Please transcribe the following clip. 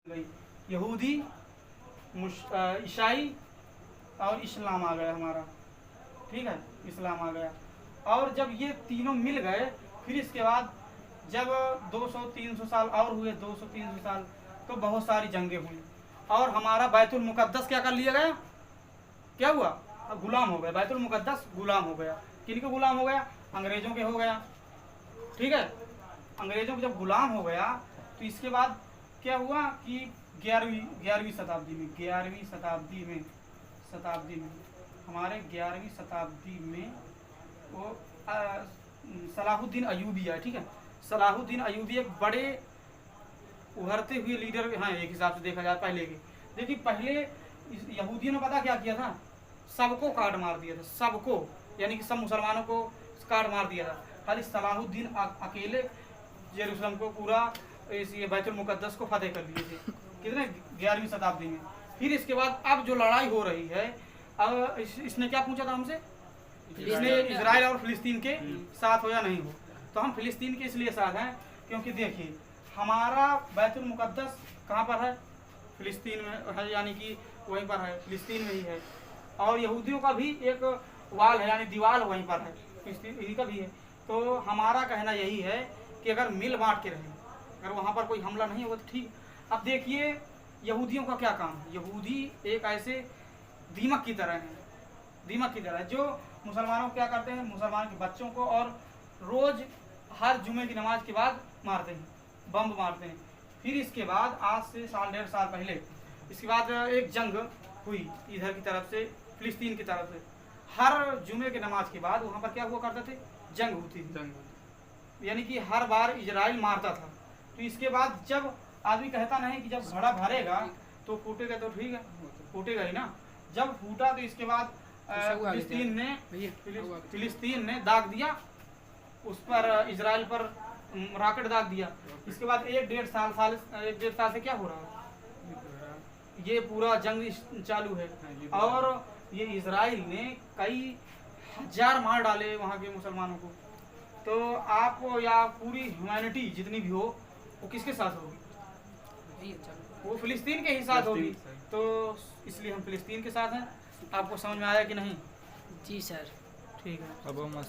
गई यहूदी, ईसाई और इस्लाम आ गया हमारा। ठीक है, इस्लाम आ गया। और जब ये तीनों मिल गए, फिर इसके बाद जब 200-300 साल और हुए, 200-300 साल, तो बहुत सारी जंगें हुई और हमारा बैतुल मुकद्दस क्या कर लिया गया? क्या हुआ? गुलाम हो गया। बैतुल मुकद्दस गुलाम हो गया। किन के गुलाम हो गया? अंग्रेजों के हो गया। ठीक है, अंग्रेजों के जब गुलाम हो गया तो इसके बाद क्या हुआ कि 11वीं शताब्दी में हमारे 11वीं शताब्दी में वो सलाहुद्दीन अयूबी है। ठीक है, सलाहुद्दीन अयूबी एक बड़े उभरते हुए लीडर हैं एक हिसाब से देखा जाए पहले के। देखिए पहले यहूदियों ने पता क्या किया था? सबको काट मार दिया था, सबको, यानी कि सब मुसलमानों को काट मार दिया था। खाली सलाहुद्दीन अकेले यरूशलेम को पूरा ये बैतुल मुकद्दस को फतेह कर लिए थे। कितने? 11वीं शताब्दी में। फिर इसके बाद अब जो लड़ाई हो रही है, अब इसने क्या पूछा था हमसे? इसने इजराइल और फिलिस्तीन के साथ हो या नहीं हो। तो हम फिलिस्तीन के इसलिए साथ हैं क्योंकि देखिए हमारा बैतुल मुकद्दस कहाँ पर है? फिलिस्तीन में है, यानी कि वहीं पर है, फिलिस्तीन में ही है। और यहूदियों का भी एक वाल है, यानी दीवार वहीं पर है, फिलिस्तीन इन्हीं का भी है। तो हमारा कहना यही है कि अगर मिल बांट के रहें, अगर वहाँ पर कोई हमला नहीं होगा तो ठीक। अब देखिए यहूदियों का क्या काम है? यहूदी एक ऐसे दीमक की तरह है, दीमक की तरह जो मुसलमानों को क्या करते हैं? मुसलमान के बच्चों को और रोज हर जुमे की नमाज के बाद मारते हैं, बम मारते हैं। फिर इसके बाद आज से 1.5 साल पहले इसके बाद एक जंग हुई इधर की तरफ से, फिलिस्तीन की तरफ से। हर जुमे की नमाज के बाद वहाँ पर क्या हुआ करते थे? जंग होती थी, यानी कि हर बार इजराइल मारता था। तो इसके बाद जब आदमी कहता नहीं कि जब घड़ा भरेगा तो फूटेगा, तो ठीक है फूटेगा ही ना। जब फूटा तो इसके बाद फिलिस्तीन ने दाग दिया उस पर, इजराइल पर रॉकेट दाग दिया। इसके बाद 1-1.5 साल से क्या हो रहा है? ये पूरा जंग चालू है और ये इजराइल ने कई हजार मार डाले वहाँ के मुसलमानों को। तो आप या पूरी ह्यूमैनिटी जितनी भी हो वो किसके साथ होगी? वो फिलिस्तीन के ही साथ होगी। तो इसलिए हम फिलिस्तीन के साथ हैं। आपको समझ में आया कि नहीं? जी सर। ठीक है। अब मस्त